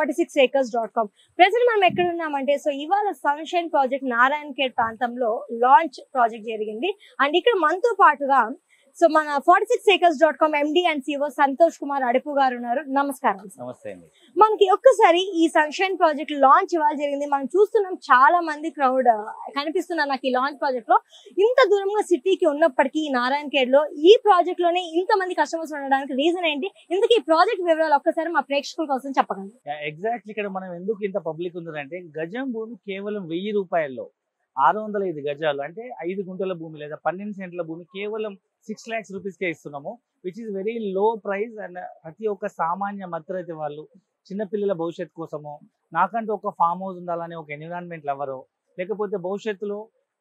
46acres.com. ప్రజలు మనం ఎక్కడ ఉన్నామంటే సో ఇవాళ సన్షైన్ ప్రాజెక్ట్ నారాయణ ఖేడ్ ప్రాంతంలో లాంచ్ ప్రాజెక్ట్ జరిగింది. అండ్ ఇక్కడ మనతో పాటుగా సో మన 46acres.com MD and CEO Santosh Kumar Adupu గారు ఉన్నారు. నమస్కారం. నమస్తే అండి. మనకి ఒక్కసారి ఈ సన్షైన్ ప్రాజెక్ట్ లాంచ్ ఇవాళ జరిగింది. మనం చూస్తున్నాం చాలా మంది క్రౌడ్ కనిపిస్తున్నారు నాకు ఈ లాంచ్ ప్రాజెక్ట్ లో. ఇంత దూరంగా సిటీకి ఉన్నప్పటికీ నారాయణ ఖేడ్ లో ఈ ప్రాజెక్ట్ లోనే ఇంత మంది కస్టమర్స్ ఉండడానికి రీజన్ ఏంటి? ఇందుకు ఈ ప్రాజెక్ట్ వివరాలు ఒక్కసారి మా ప్రేక్షకుల కోసం చెప్పగలరు? ఎగ్జాక్ట్లీ ఇక్కడ మనం ఎందుకు ఇంత పబ్లిక్ ఉందంటే గజం భూమి కేవలం 1000 రూపాయల్లో 605 గజాలు అంటే 5 గుంటల భూమి లేదా 12 సెంట్ల భూమి కేవలం 6 lakhs రూపీస్కే ఇస్తున్నాము, which is very low price. And ప్రతి ఒక్క సామాన్య మధ్యతరగతి వాళ్ళు చిన్నపిల్లల భవిష్యత్తు కోసము, నాకంటూ ఒక ఫామ్ హౌస్ ఉండాలని ఒక ఎన్విరాన్మెంట్ లవరో, లేకపోతే భవిష్యత్తులో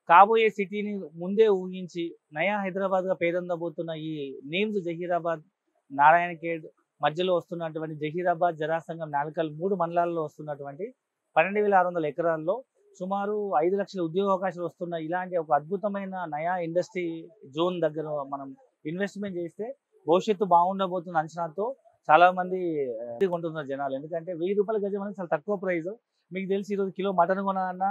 కాబోయే సిటీని ముందే ఊహించి నయా హైదరాబాద్గా పేరొందబోతున్న ఈ నేమ్స్ జహీరాబాద్, నారాయణ ఖేడ్ మధ్యలో వస్తున్నటువంటి జహీరాబాద్, జరాసంగం, నాల్కల్ 3 మండలాల్లో వస్తున్నటువంటి 12,600 ఎకరాల్లో సుమారు 5 లక్షల ఉద్యోగ అవకాశాలు వస్తున్న ఇలాంటి ఒక అద్భుతమైన నయా ఇండస్ట్రీ జోన్ దగ్గర మనం ఇన్వెస్ట్మెంట్ చేస్తే భవిష్యత్తు బాగుండబోతున్న అంచనాతో చాలా మంది కొంటున్నారు జనాలు. ఎందుకంటే 1000 రూపాయల గజం అనేది చాలా తక్కువ ప్రైస్. మీకు తెలిసి ఈరోజు కిలో మటన్ కొనాలన్నా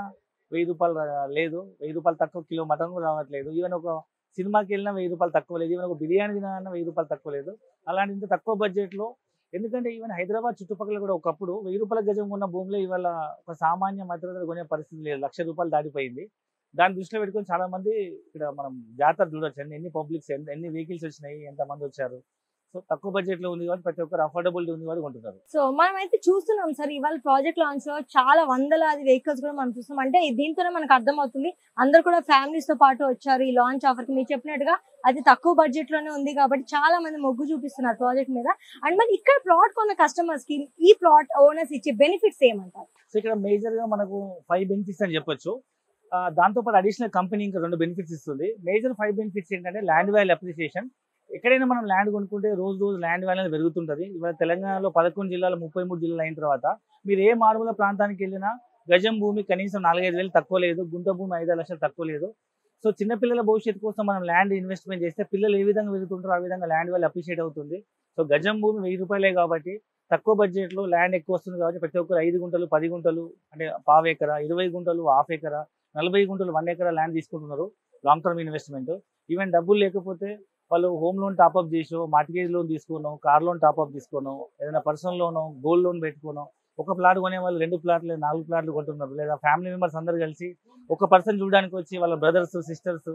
1000 రూపాయలు లేదు, 1000 రూపాయలు తక్కువ కిలో మటన్ కూడా రావట్లేదు. ఈవెన్ ఒక సినిమాకి వెళ్ళినా 1000 రూపాయలు తక్కువ లేదు, ఈవెన్ ఒక బిర్యానీ తినాలన్నా 1000 రూపాయలు తక్కువ లేదు. అలాంటి ఇంత తక్కువ బడ్జెట్లో, ఎందుకంటే ఈవెన్ హైదరాబాద్ చుట్టుపక్కల కూడా ఒకప్పుడు 1000 రూపాయల గజం ఉన్న భూమిలో ఇవాళ ఒక సామాన్య మధ్యతరగతి కొనే పరిస్థితి లేదు, 1,00,000 రూపాయలు దాటిపోయింది. దాన్ని దృష్టిలో పెట్టుకొని చాలా మంది ఇక్కడ మనం జాతర చూడొచ్చు, ఎన్ని పబ్లిక్స్, ఎన్ని వెహికల్స్ వచ్చినాయి, ఎంతమంది వచ్చారు. సో తక్కువ బడ్జెట్ లో ఉంది కాబట్టి ప్రతి ఒక్కరు అఫోర్డబిలిటీ ఉంది కాబట్టి కొంటున్నారు. సో మనం అయితే చూస్తున్నాం సార్ ఇవాళ ప్రాజెక్ట్ లాంచ్ లో చాలా వందలాది వెహికల్స్ కూడా మనం చూస్తున్నాం. అంటే దీంతోనే మనకు అర్థమవుతుంది అందరు కూడా ఫ్యామిలీస్ తో పాటు వచ్చారు ఈ లాంచ్ ఆఫర్ కి. మీరు చెప్పినట్టుగా అది తక్కువ బడ్జెట్ లోనే ఉంది కాబట్టి చాలా మంది మొగ్గు చూపిస్తున్నారు ప్రాజెక్ట్ మీద. అండ్ మరి ఇక్కడ ప్లాట్ కొన్న కస్టమర్స్ కి ఈ ప్లాట్ ఓనర్స్ ఇచ్చే బెనిఫిట్స్ ఏమంటారు? సో ఇక్కడ మేజర్ గా మనకు 5 బెనిఫిట్స్ అని చెప్పొచ్చు. దాంతో పాటు అడిషనల్ కంపెనీ ఇంకా 2 బెనిఫిట్స్ ఇస్తుంది. మేజర్ 5 బెనిఫిట్స్ ఏంటంటే ల్యాండ్ వాల్యూ అప్రిసియేషన్. ఎక్కడైనా మనం ల్యాండ్ కొనుక్కుంటే రోజు ల్యాండ్ వాల్యూ అనేది పెరుగుతుంటుంది. ఇవాళ తెలంగాణలో 11 జిల్లాలు 33 జిల్లాలు అయిన తర్వాత మీరు ఏ మారుమూల ప్రాంతానికి వెళ్ళినా గజం భూమి కనీసం 4-5 వేలు తక్కువ లేదు, గుంట భూమి 5 లక్షలు తక్కువ లేదు. సో చిన్నపిల్లల భవిష్యత్తు కోసం మనం ల్యాండ్ ఇన్వెస్ట్మెంట్ చేస్తే పిల్లలు ఏ విధంగా పెరుగుతుంటారో ఆ విధంగా ల్యాండ్ వాల్యూ అప్రిషియేట్ అవుతుంది. సో గజం భూమి 1000 రూపాయలే కాబట్టి తక్కువ బడ్జెట్లో ల్యాండ్ ఎక్కువ వస్తుంది కాబట్టి ప్రతి ఒక్కరు 5 గుంటలు, 10 గుంటలు అంటే పావు ఎకరా, 20 గుంటలు, హాఫ్ ఎకరా, 40 గుంటలు, 1 ఎకరా ల్యాండ్ తీసుకుంటున్నారు లాంగ్ టర్మ్ ఇన్వెస్ట్మెంట్. ఈవెన్ డబ్బులు లేకపోతే వాళ్ళు హోమ్ లోన్ టాప్అప్ చేసో, మార్టిగేజ్ లోన్ తీసుకున్నాం, కార్ లోన్ టాప్అప్ తీసుకున్నాం, ఏదైనా పర్సనల్ లోనో, గోల్డ్ లోన్ పెట్టుకున్నాం. ఒక ప్లాట్ కొనే వాళ్ళు 2 ప్లాట్లు, 4 ప్లాట్లు కొంటున్నారు. లేదా ఫ్యామిలీ మెంబర్స్ అందరు కలిసి ఒక పర్సన్ చూడడానికి వచ్చి వాళ్ళ బ్రదర్స్, సిస్టర్స్,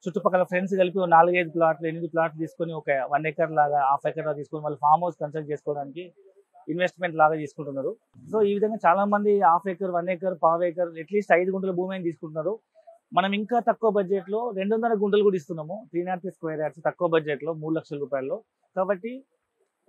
చుట్టుపక్కల ఫ్రెండ్స్ కలిపి 4-5 ప్లాట్లు, 8 ప్లాట్లు తీసుకొని ఒక 1 ఎకర్ లాగా, హాఫ్ ఎకర్ లాగా తీసుకొని వాళ్ళు ఫామ్ హౌస్ కన్స్ట్రక్ట్ చేసుకోవడానికి ఇన్వెస్ట్మెంట్ లాగా తీసుకుంటున్నారు. సో ఈ విధంగా చాలా మంది హాఫ్ ఎకర్, 1 ఎకర్, పావు ఎకర్, అట్లీస్ట్ 5 గుంటల భూమి అని తీసుకుంటున్నారు. మనం ఇంకా తక్కువ బడ్జెట్ లో 200 గుంటలు కూడా ఇస్తున్నాము, 303 స్క్వేర్ యార్డ్స్ తక్కువ బడ్జెట్ లో 3 లక్షల రూపాయల్లో. కాబట్టి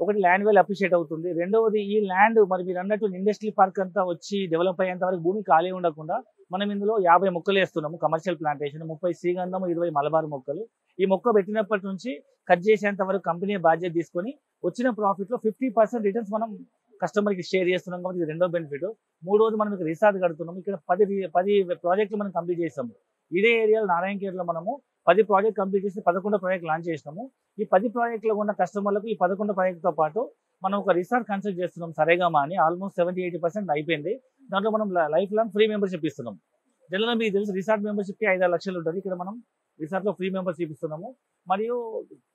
ఒకటి ల్యాండ్ వాల్యూ అప్రిషియేట్ అవుతుంది. రెండవది ఈ ల్యాండ్ మరి మీరు అన్నట్టు ఇండస్ట్రీ పార్క్ అంతా వచ్చి డెవలప్ అయ్యేంత వరకు భూమి ఖాళీ ఉండకుండా మనం ఇందులో 50 మొక్కలు వేస్తున్నాము. కమర్షియల్ ప్లాంటేషన్, 30 శ్రీగంధం, 20 మలబార్ మొక్కలు. ఈ మొక్క పెట్టినప్పటి నుంచి కట్ చేసేంత వరకు కంపెనీ బాధ్యత తీసుకొని వచ్చిన ప్రాఫిట్ లో 50% రిటర్న్స్ మనం కస్టమర్కి షేర్ చేస్తున్నాం కాబట్టి ఇది రెండో బెనిఫిట్. మూడోది మనం ఇక్కడ రిసార్ట్ కడుతున్నాం. ఇక్కడ 10 ప్రాజెక్టులు మనం కంప్లీట్ చేస్తాము. ఇదే ఏరియాలో నారాయణ ఖేడ్లో మనము 10 ప్రాజెక్ట్ కంప్లీట్ చేసి 11 ప్రాజెక్ట్ లాంచ్ చేసినాము. ఈ 10 ప్రాజెక్టులో ఉన్న కస్టమర్లకు ఈ 11 ప్రాజెక్టుతో పాటు మనం ఒక రిసార్ట్ కన్స్ట్రక్ట్ చేస్తున్నాం సరేగామా అని. ఆల్మోస్ట్ 70-80% అయిపోయింది. దాంట్లో మనం లైఫ్ లాంగ్ ఫ్రీ మెంబర్షిప్ ఇస్తున్నాం. జనరల్గా మీకు తెలుసు రిసార్ట్ మెంబర్షిప్కి 5-6 లక్షలు ఉంటుంది. ఇక్కడ మనం రిసార్ట్లో ఫ్రీ మెంబర్షిప్ ఇస్తున్నాము. మరియు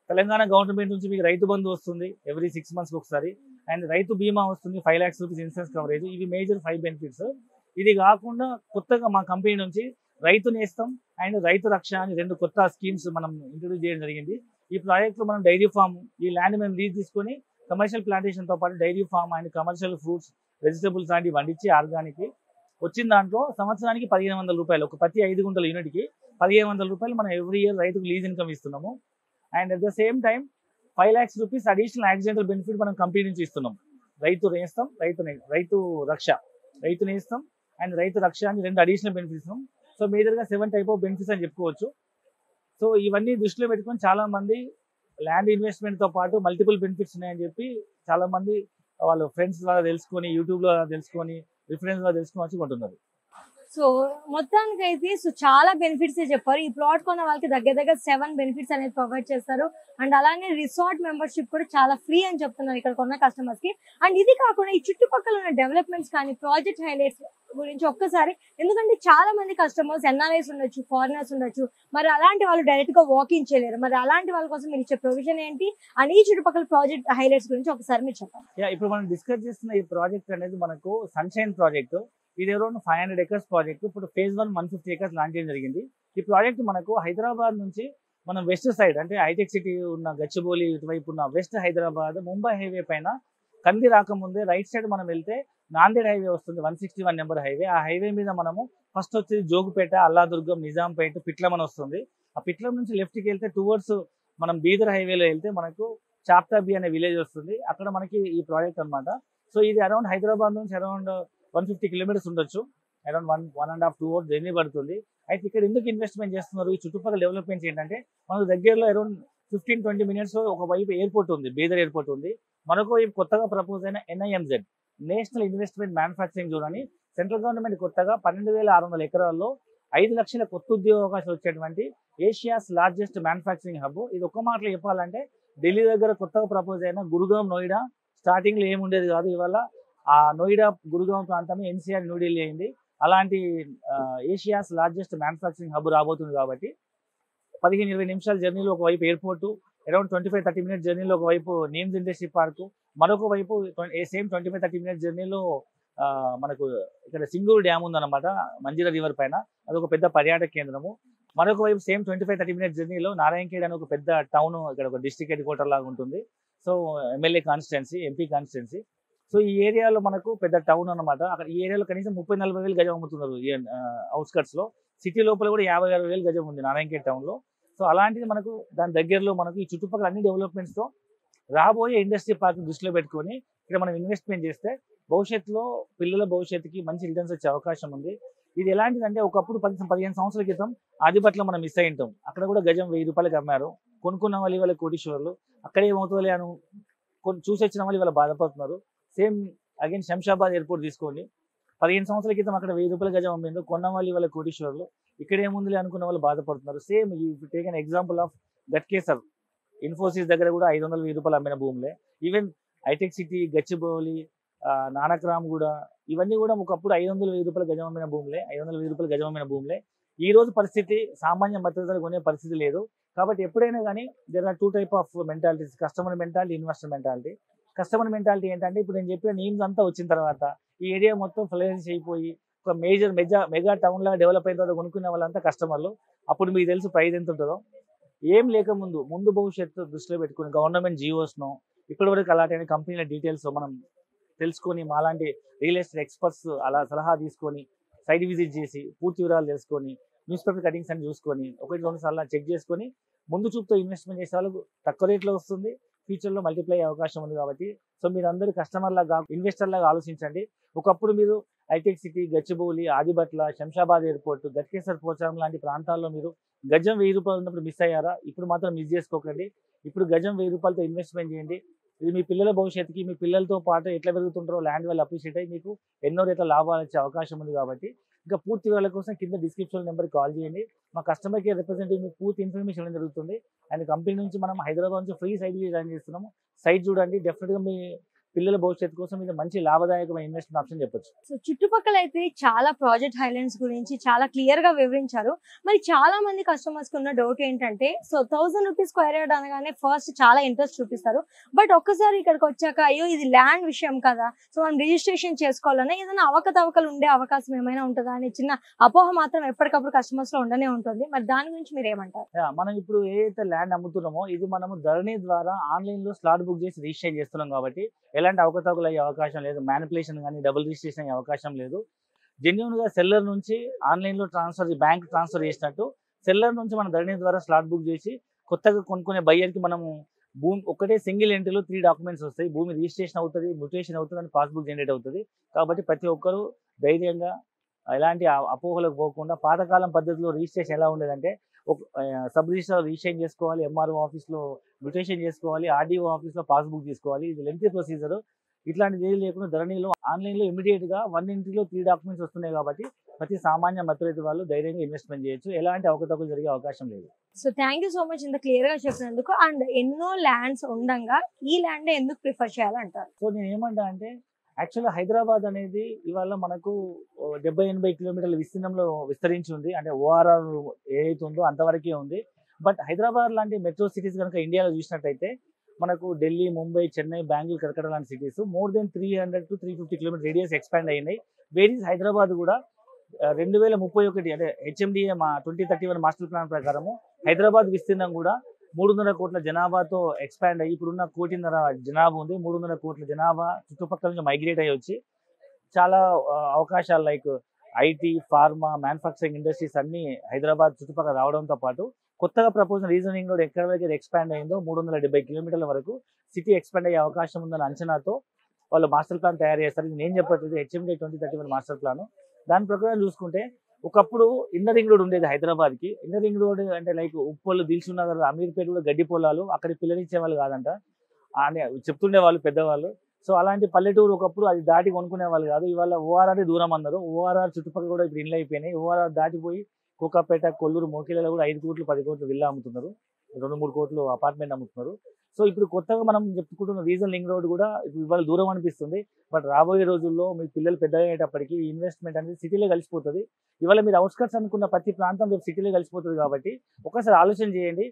తెలంగాణ గవర్నమెంట్ నుంచి మీకు రైతు బంధు వస్తుంది ఎవ్రీ 6 months ఒకసారి. అండ్ రైతు బీమా వస్తుంది, 5 lakhs రూపీస్ ఇన్సూరెన్స్ కవరేజ్. ఇవి మేజర్ 5 బెనిఫిట్స్. ఇది కాకుండా కొత్తగా మా కంపెనీ నుంచి రైతు నేస్తం అండ్ రైతు రక్ష అని 2 కొత్త స్కీమ్స్ మనం ఇంట్రొడ్యూస్ చేయడం జరిగింది. ఈ ప్రాజెక్ట్లో మనం డైరీ ఫామ్, ఈ ల్యాండ్ మేము లీజ్ తీసుకొని కమర్షియల్ ప్లాంటేషన్తో పాటు dairy farm and commercial fruits, vegetables లాంటివి వండించి ఆర్గానిక్ వచ్చిన దాంట్లో సంవత్సరానికి 1,500 రూపాయలు, ఒక ప్రతి 5 గుంటల యూనిట్కి 1,500 రూపాయలు మనం ఎవ్రీ ఇయర్ రైతుకు లీజ్ ఇన్కమ్ ఇస్తున్నాము. And at the same time 5 lakhs rupees additional accidental benefit మనం కంపెనీ నుంచి ఇస్తున్నాం. రైతు నేస్తం, రైతు రక్ష, రైతు నేస్తం అండ్ రైతు రక్ష అని 2 అడిషనల్ బెనిఫిట్స్ ఇస్తున్నాం. సో మేజర్గా 7 type ఆఫ్ బెనిఫిట్స్ అని చెప్పుకోవచ్చు. సో ఇవన్నీ దృష్టిలో పెట్టుకొని చాలా మంది ల్యాండ్ ఇన్వెస్ట్మెంట్తో పాటు మల్టిపుల్ బెనిఫిట్స్ ఉన్నాయని చెప్పి చాలా మంది వాళ్ళ ఫ్రెండ్స్ ద్వారా తెలుసుకొని, యూట్యూబ్లో తెలుసుకొని, రిఫరెన్స్ ద్వారా తెలుసుకొని వచ్చి కొంటున్నారు. సో మొత్తానికైతే చాలా బెనిఫిట్స్ చెప్పారు. ఈ ప్లాట్ కొన్న వాళ్ళకి దగ్గర దగ్గర 7 బెనిఫిట్స్ అనేది ప్రొవైడ్ చేస్తారు. అండ్ అలానే రిసార్ట్ మెంబర్షిప్ కూడా చాలా ఫ్రీ అని చెప్తున్నారు ఇక్కడ కొన్న కస్టమర్స్ కి. అండ్ ఇది కాకుండా ఈ చుట్టుపక్కల ఉన్న డెవలప్మెంట్స్ కానీ ప్రాజెక్ట్ హైలైట్స్ గురించి ఒక్కసారి, ఎందుకంటే చాలా మంది కస్టమర్స్ ఎన్ఆర్ఐస్ ఉండొచ్చు, ఫారినర్స్ ఉండొచ్చు, మరి అలాంటి వాళ్ళు డైరెక్ట్ గా వాకింగ్ చేయలేరు. మరి అలాంటి వాళ్ళ కోసం మీరు ఇచ్చే ప్రొవిజన్ ఏంటి అండ్ ఈ చుట్టుపక్కల ప్రాజెక్ట్ హైలైట్స్ గురించి ఒకసారి మీరు చెప్పండి. ఇప్పుడు మనం డిస్కస్ చేస్తున్న ఈ ప్రాజెక్ట్ అనేది మనకు సన్షైన్ ప్రాజెక్ట్. ఇది అరౌండ్ 500 acres ప్రాజెక్ట్. ఇప్పుడు phase 1 150 acres లాంచ్ చేయడం జరిగింది. ఈ ప్రాజెక్ట్ మనకు హైదరాబాద్ నుంచి మనం వెస్ట్ సైడ్ అంటే హైటెక్ సిటీ ఉన్న గచ్చిబౌలి ఇటువైపు ఉన్న వెస్ట్ హైదరాబాద్ ముంబై హైవే పైన కంది రాకముందే రైట్ సైడ్ మనం వెళ్తే నాందేడ్ హైవే వస్తుంది, 161 నెంబర్ హైవే. ఆ హైవే మీద మనము ఫస్ట్ వచ్చేది జోగుపేట, అల్లాదుర్గం, నిజాంపేట, పిట్లమని వస్తుంది. ఆ పిట్లం నుంచి లెఫ్ట్కి వెళ్తే టువర్డ్స్ మనం బీదర్ హైవేలో వెళ్తే మనకు చాప్తాబి అనే విలేజ్ వస్తుంది. అక్కడ మనకి ఈ ప్రాజెక్ట్ అన్నమాట. సో ఇది అరౌండ్ హైదరాబాద్ నుంచి అరౌండ్ 150 kilometers ఉండొచ్చు. అరౌండ్ 1.5 2 hours జర్నీ పడుతుంది. అయితే ఇక్కడ ఎందుకు ఇన్వెస్ట్మెంట్ చేస్తున్నారు? ఈ చుట్టుపక్కల డెవలప్మెంట్స్ ఏంటంటే మనకు దగ్గరలో అరౌండ్ 15-20 minutes ఒక వైపు ఎయిర్పోర్ట్ ఉంది, బీదర్ ఎయిర్పోర్ట్ ఉంది. మరొక వైపు కొత్తగా ప్రపోజ్ అయిన NIMZ national investment manufacturing zone అని సెంట్రల్ గవర్నమెంట్ కొత్తగా 12,600 ఎకరాల్లో 5 లక్షల కొత్త ఉద్యోగ అవకాశాలు వచ్చేటువంటి ఏషియాస్ లార్జెస్ట్ మ్యానుఫ్యాక్చరింగ్ హబ్. ఇది ఒక్క మాటలో చెప్పాలంటే ఢిల్లీ దగ్గర కొత్తగా ప్రపోజ్ అయిన గురుగాం, నోయిడా స్టార్టింగ్ లో ఏముండేది కాదు. ఇవాళ ఆ నోయిడా, గురుగాం ప్రాంతమే NCR న్యూఢిల్లీ అయింది. అలాంటి ఏషియాస్ లార్జెస్ట్ మ్యానుఫ్యాక్చరింగ్ హబ్ రాబోతుంది. కాబట్టి 15-20 నిమిషాల జర్నీలో ఒకవైపు ఎయిర్పోర్టు, అరౌండ్ 25-30 minutes జర్నీలో ఒకవైపు నీమ్స్ ఇండస్ట్రీ పార్కు, మరొక వైపు సేమ్ 25-30 minutes జర్నీలో మనకు ఇక్కడ సింగూరు డ్యామ్ ఉందన్నమాట మంజీరా రివర్ పైన. అదొక పెద్ద పర్యాటక కేంద్రము. మరొక వైపు సేమ్ 25-30 minutes జర్నీలో నారాయణఖేడ్ అని ఒక పెద్ద టౌన్, ఇక్కడ ఒక డిస్ట్రిక్ట్ హెడ్ క్వార్టర్ లాగా ఉంటుంది. So MLA constituency, MP constituency. So ఈ ఏరియాలో మనకు పెద్ద టౌన్ అన్నమాట. అక్కడ ఈ ఏరియాలో కనీసం 30-40 వేలు గజం అమ్ముతున్నారు. అవుట్స్కట్స్ లో, సిటీ లోపల కూడా 50-60 వేలు గజం ఉంది నారాయణఖేడ్ టౌన్ లో. సో అలాంటిది మనకు దాని దగ్గరలో మనకు ఈ చుట్టుపక్కల అన్ని డెవలప్మెంట్స్ తో రాబోయే ఇండస్ట్రీ పార్క్ దృష్టిలో పెట్టుకొని ఇక్కడ మనం ఇన్వెస్ట్మెంట్ చేస్తే భవిష్యత్తులో పిల్లల భవిష్యత్తుకి మంచి రిటర్న్స్ వచ్చే అవకాశం ఉంది. ఇది ఎలాంటిదంటే ఒకప్పుడు 15 సంవత్సరాల క్రితం ఆదిపట్ల మనం మిస్ అయి ఉంటాం. అక్కడ కూడా గజం 1000 రూపాయలకి అమ్మారు. కొనుక్కున్న వాళ్ళు ఇవాళ కోటీశ్వర్లు. అక్కడే ఏమవుతుందిలే అని చూసి వచ్చిన వాళ్ళు ఇవాళ బాధపడుతున్నారు. సేమ్ అగైన్ శంషాబాద్ ఎయిర్పోర్ట్ తీసుకోండి. 15 సంవత్సరాల క్రితం అక్కడ 1000 రూపాయల గజం అమ్మిందో, కొన్న వాళ్ళు ఇవాళ కోటీశ్వర్లు. ఇక్కడ ఏముందిలే అనుకున్న వాళ్ళు బాధపడుతున్నారు. సేమ్ ఈ take an example of Ghatkesar, Infosys దగ్గర కూడా 500-1000 రూపాయలు అమ్మిన భూములే. Even Hitech city, Gachibowli, Nanakram కూడా, ఇవన్నీ కూడా ఒకప్పుడు 500-1000 రూపాయల గజం అమ్మిన భూములే, 500-1000 రూపాయల గజం అమ్మిన భూములే. ఈ రోజు పరిస్థితి సామాన్య మధ్యతరగతి కొనే పరిస్థితి లేదు. కాబట్టి ఎప్పుడైనా కానీ there are 2 type of mentalities, customer mentality, investor mentality. Customer mentality ఏంటంటే ఇప్పుడు నేను చెప్పిన నేమ్స్ అంతా వచ్చిన తర్వాత ఈ ఏరియా మొత్తం ఫ్లరిష్ అయిపోయి ఒక మెగా టౌన్ లాగా డెవలప్ అయిన తర్వాత కొనుక్కునే వాళ్ళంతా కస్టమర్లు. అప్పుడు మీకు తెలుసు ప్రైస్ ఎంత ఉంటుందో. ఏం ముందు భవిష్యత్తు దృష్టిలో పెట్టుకుని గవర్నమెంట్ జియోస్ను ఇప్పటివరకు అలాంటి కంపెనీల డీటెయిల్స్ మనం తెలుసుకొని, మాలాంటి రియల్ ఎస్టేట్ ఎక్స్పర్ట్స్ అలా సలహా తీసుకొని సైట్ విజిట్ చేసి పూర్తి వివరాలు తెలుసుకొని న్యూస్ పేపర్ కటింగ్స్ అని చూసుకొని 1-2 సార్లు చెక్ చేసుకొని ముందు చూపుతో ఇన్వెస్ట్మెంట్ చేసే వాళ్ళకు తక్కువ రేట్లో వస్తుంది, ఫ్యూచర్లో మల్టిప్లై అయ్యే అవకాశం ఉంది. కాబట్టి సో మీరు అందరూ కస్టమర్ లాగా, ఇన్వెస్టర్ లాగా ఆలోచించండి. ఒకప్పుడు మీరు హైటెక్ సిటీ, గచ్చిబౌలి, ఆదిబట్ల, శంషాబాద్ ఎయిర్పోర్ట్, గట్కేసర్, పోచారం లాంటి ప్రాంతాల్లో మీరు గజం 1000 రూపాయలు ఉన్నప్పుడు మిస్ అయ్యారా? ఇప్పుడు మాత్రం మిస్ చేసుకోకండి. ఇప్పుడు గజం 1000 రూపాయలతో ఇన్వెస్ట్మెంట్ చేయండి. ఇది మీ పిల్లల భవిష్యత్తుకి, మీ పిల్లలతో పాటు ఎట్లా పెరుగుతుంటారో ల్యాండ్ వాళ్ళు అప్రిషియేట్ అయ్యి మీకు ఎన్నో రేట్ల లాభాలు వచ్చే అవకాశం ఉంది. కాబట్టి ఇంకా పూర్తి వివరాల కోసం కింద డిస్క్రిప్షన్ నెంబర్కి కాల్ చేయండి. మా కస్టమర్ కేర్ రిప్రజెంటేటివ్ మీకు పూర్తి ఇన్ఫర్మేషన్ ఇవ్వడం జరుగుతుంది. అండ్ కంపెనీ నుంచి మనం హైదరాబాద్ నుంచి ఫ్రీ సైట్ డిజైన్ చేస్తున్నాము. సైట్ చూడండి. డెఫినెట్గా మీ పిల్లల భవిష్యత్తు కోసం ఇది మంచి లాభదాయకమైన ఇన్వెస్ట్మెంట్ ఆప్షన్ చెప్పొచ్చు. సో చుట్టుపక్కల అయితే చాలా ప్రాజెక్ట్ హైలైట్స్ గురించి చాలా క్లియర్ గా వివరించారు. మరి చాలా మంది కస్టమర్స్ కి ఉన్న డౌట్ ఏంటంటే, సో 1000 రూపీస్ స్క్వేర్ యార్డ్ అనగానే ఫస్ట్ చాలా ఇంట్రెస్ట్ చూపిస్తారు. బట్ ఒక్కసారి ఇక్కడికి వచ్చాక అయ్యో ఇది ల్యాండ్ విషయం కదా, సో మనం రిజిస్ట్రేషన్ చేసుకోవాలన్నా ఏదైనా అవకతవకలు ఉండే అవకాశం ఏమైనా ఉంటుందా అని చిన్న అపోహ మాత్రం ఎప్పటికప్పుడు కస్టమర్స్ లో ఉండనే ఉంటుంది. మరి దాని గురించి మీరు ఏమంటారు? మనం ఇప్పుడు ఏదైతే ల్యాండ్ అమ్ముతున్నామో ఇది మనము ధరణి ద్వారా ఆన్లైన్ లో స్లాట్ బుక్ చేసి రిజిస్టర్ చేస్తున్నాం. కాబట్టి ఎలాంటి అవకతవకలు అయ్యే అవకాశం లేదు, మ్యానిపులేషన్ కానీ డబుల్ రిజిస్ట్రేషన్ అయ్యే అవకాశం లేదు. జెన్యున్ గా సెల్లర్ నుంచి ఆన్లైన్ లో బ్యాంక్ ట్రాన్స్ఫర్ చేసినట్టు సెల్లర్ నుంచి మన ధరణి ద్వారా స్లాట్ బుక్ చేసి కొత్తగా కొనుక్కునే బయ్యర్ కి మనము భూమి ఒకటే సింగిల్ ఎంట్రీలో 3 డాక్యుమెంట్స్ వస్తాయి. భూమి రిజిస్ట్రేషన్ అవుతుంది, మ్యూటేషన్ అవుతుంది, అని పాస్బుక్ జనరేట్ అవుతుంది. కాబట్టి ప్రతి ఒక్కరూ ధైర్యంగా ఎలాంటి అపోహలకు పోకుండా పాతకాలం పద్ధతిలో రిజిస్ట్రేషన్ ఎలా ఉండేదంటే సబ్ రిజిస్టర్ రిజిస్ట్రేషన్ చేసుకోవాలి, ఎంఆర్ఓ ఆఫీస్లో మ్యూటేషన్ చేసుకోవాలి, ఆర్డీఓ ఆఫీస్లో పాస్బుక్ తీసుకోవాలి. ఇది లెంతీ ప్రొసీజర్. ఇట్లాంటిది ఏది లేకుండా ధరణిలో ఆన్లైన్లో ఇమీడియట్గా 1 ఎంట్రీలో 3 డాక్యుమెంట్స్ వస్తున్నాయి. కాబట్టి ప్రతి సామాన్య మధ్యతరగతి వాళ్ళు ధైర్యంగా ఇన్వెస్ట్మెంట్ చేయొచ్చు. ఎలాంటి అవకతవకలు జరిగే అవకాశం లేదు. So thank you so much ఇంత క్లియర్ గా చెప్పినందుకు. అండ్ ఎన్నో ల్యాండ్స్ ఉండగా ఈ ల్యాండ్ ఎందుకు ప్రిఫర్ చేయాలంటారు? సో నేను ఏమంటా అంటే యాక్చువల్గా హైదరాబాద్ అనేది ఇవాళ మనకు 70-80 కిలోమీటర్ల విస్తీర్ణంలో విస్తరించి ఉంది. అంటే ఓఆర్ఆర్ ఏదైతే ఉందో అంతవరకే ఉంది. బట్ హైదరాబాద్ లాంటి మెట్రో సిటీస్ కనుక ఇండియాలో చూసినట్టయితే మనకు ఢిల్లీ, ముంబై, చెన్నై, బెంగళూరు, కలకత్తా లాంటి cities more than 300 to 350 kilometer radius expand అయినాయి. వేరీస్ హైదరాబాద్ కూడా 2031 అంటే హెచ్ఎండిఏ 2031 మాస్టర్ ప్లాన్ ప్రకారము హైదరాబాద్ విస్తీర్ణం కూడా 300 కోట్ల జనాభాతో ఎక్స్పాండ్ అయ్యి ఇప్పుడున్న 1.5 కోటి జనాభా ఉంది. 300 కోట్ల జనాభా చుట్టుపక్కల నుంచి మైగ్రేట్ అయ్యి వచ్చి చాలా అవకాశాలు like IT, pharma, manufacturing industries అన్ని హైదరాబాద్ చుట్టుపక్కల రావడంతో పాటు కొత్తగా ప్రపోజల్ రీజనింగ్ రోడ్ ఎక్కడ వరకు ఎక్స్పాండ్ అయిందో 370 కిలోమీటర్ల వరకు సిటీ ఎక్స్పాండ్ అయ్యే అవకాశం ఉందన్న అంచనాతో వాళ్ళు మాస్టర్ ప్లాన్ తయారు చేస్తారు. ఇది నేను చెప్పట్లేదు, హెచ్ఎండి 2031 మాస్టర్ ప్లాన్. దాని ప్రకారం చూసుకుంటే ఒకప్పుడు ఇన్నర్ రింగ్ రోడ్ ఉండేది హైదరాబాద్కి. ఇన్నర్ రింగ్ రోడ్ అంటే లైక్ ఉప్పల్, దిల్సుఖ్ నగర్, అమీర్పేట కూడా గడ్డి పొలాలు, అక్కడ పిల్లనిచ్చేవాళ్ళు కాదంట అని చెప్తుండే వాళ్ళు పెద్దవాళ్ళు. సో అలాంటి పల్లెటూరు ఒకప్పుడు అది దాటి కొనుక్కునే వాళ్ళు కాదు. ఇవాళ ఓఆర్ఆర్ దూరం అన్నారు. ఓఆర్ఆర్ చుట్టుపక్కల కూడా ఇప్పుడు ఇండ్లు అయిపోయినాయి. ఓఆర్ఆర్ దాటిపోయి కోకాపేట, కొల్లూరు, మోకిలలో కూడా 5 కోట్లు 10 కోట్లు విల్లా అమ్ముతున్నారు, 2-3 కోట్లు అపార్ట్మెంట్ అమ్ముతున్నారు. సో ఇప్పుడు కొత్తగా మనం చెప్పుకుంటున్న రీజనల్ లింక్ రోడ్ కూడా ఇప్పుడు ఇవాళ దూరం అనిపిస్తుంది. బట్ రాబోయే రోజుల్లో మీ పిల్లలు పెద్ద అయ్యేటప్పటికి ఇన్వెస్ట్మెంట్ అనేది సిటీలో కలిసిపోతుంది. ఇవాళ మీరు అవుట్స్కట్స్ అనుకున్న ప్రతి ప్రాంతం రేపు సిటీలో కలిసిపోతుంది. కాబట్టి ఒకసారి ఆలోచన చేయండి.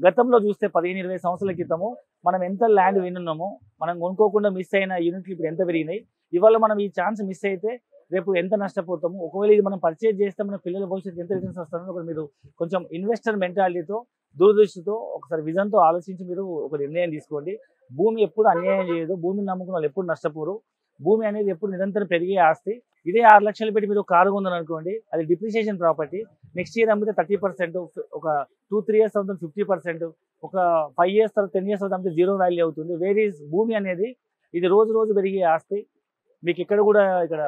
గతంలో చూస్తే 15-20 సంవత్సరాల క్రితము మనం ఎంత ల్యాండ్ వినున్నామో, మనం కొనుక్కోకుండా మిస్ అయిన యూనిట్లు ఇప్పుడు ఎంత పెరిగినాయి. ఇవాళ మనం ఈ ఛాన్స్ మిస్ అయితే రేపు ఎంత నష్టపోతాము. ఒకవేళ ఇది మనం పర్చేజ్ చేస్తే మన పిల్లల భవిష్యత్తు ఎంత రిటర్న్స్ వస్తుందో ఒక మీరు కొంచెం ఇన్వెస్టర్ మెంటాలిటీతో, దూరదృష్టితో, ఒకసారి విజన్తో ఆలోచించి మీరు ఒక నిర్ణయం తీసుకోండి. భూమి ఎప్పుడు అన్యాయం చేయదు. భూమిని నమ్ముకున్న వాళ్ళు ఎప్పుడు నష్టపోరు. భూమి అనేది ఎప్పుడు నిరంతరం పెరిగే ఆస్తి. ఇదే 6 లక్షలు పెట్టి మీరు కారు కొందని అనుకోండి, అది డిప్రిసియేషన్ ప్రాపర్టీ. నెక్స్ట్ ఇయర్ అమ్మితే 30%, ఒక 2-3 years అవుతుంది 50%, ఒక 5 years తర్వాత 10 years అవుతుంది 0 వాల్యూ అవుతుంది. వేరీస్ భూమి అనేది ఇది రోజు రోజు పెరిగే ఆస్తి. మీకు ఇక్కడ కూడా ఇక్కడ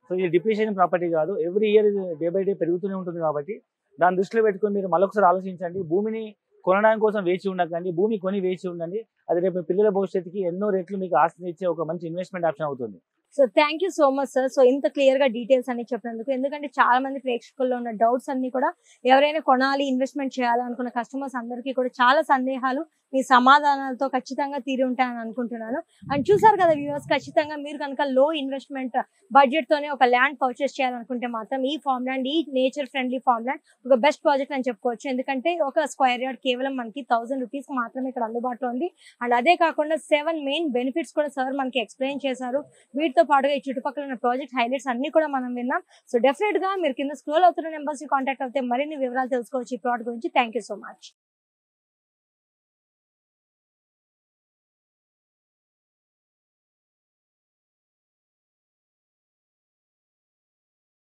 సో ఇది డిప్రిసియేషన్ ప్రాపర్టీ కాదు. ఎవ్రీ ఇయర్ ఇది డే బై డే పెరుగుతూనే ఉంటుంది. కాబట్టి దాన్ని దృష్టిలో పెట్టుకొని మీరు మళ్ళొకసారి ఆలోచించండి. భూమిని కొనడానికి కోసం వేచి ఉండకండి, భూమి కొని వేచి ఉండండి. అది రేపు పిల్లల భవిష్యత్తుకి ఎన్నో రెట్లు మీకు ఆస్తిని ఇచ్చే ఒక మంచి ఇన్వెస్ట్మెంట్ ఆప్షన్ అవుతుంది. So thank you so much sir. So ఇంత క్లియర్ గా డీటెయిల్స్ అన్ని చెప్పినందుకు. ఎందుకంటే చాలా మంది ప్రేక్షకుల్లో ఉన్న డౌట్స్ అన్ని కూడా ఎవరైనా కొనాలి, ఇన్వెస్ట్మెంట్ చేయాలనుకున్న కస్టమర్స్ అందరికీ కూడా చాలా సందేహాలు మీ సమాధానాలతో ఖచ్చితంగా తీరి ఉంటాయని అనుకుంటున్నాను. అండ్ చూసారు కదా వ్యూవర్స్, ఖచ్చితంగా మీరు కనుక లో ఇన్వెస్ట్మెంట్ బడ్జెట్ తోనే ఒక ల్యాండ్ పర్చేస్ చేయాలనుకుంటే మాత్రం ఈ ఫార్మ్ ల్యాండ్, ఈ నేచర్ ఫ్రెండ్లీ ఫార్మ్ ల్యాండ్ ఒక బెస్ట్ ప్రాజెక్ట్ అని చెప్పుకోవచ్చు. ఎందుకంటే ఒక స్క్వేర్ యార్డ్ కేవలం మనకి 1000 రూపీస్ మాత్రమే ఇక్కడ అందుబాటులో ఉంది. అండ్ అదే కాకుండా 7 మెయిన్ బెనిఫిట్స్ కూడా సార్ మనకి ఎక్స్ప్లెయిన్ చేశారు. వీటితో పాటుగా ఈ చుట్టుపక్కల ఉన్న ప్రాజెక్ట్ హైలైట్స్ అన్ని కూడా మనం విన్నాం. సో డెఫినెట్ గా మీరు కింద స్క్రోల్ అవుతున్న నెంబర్స్ ని కాంటాక్ట్ అవుతే మరిన్ని వివరాలు తెలుసుకోవచ్చు ఈ ప్లాట్ గురించి. Thank you so much.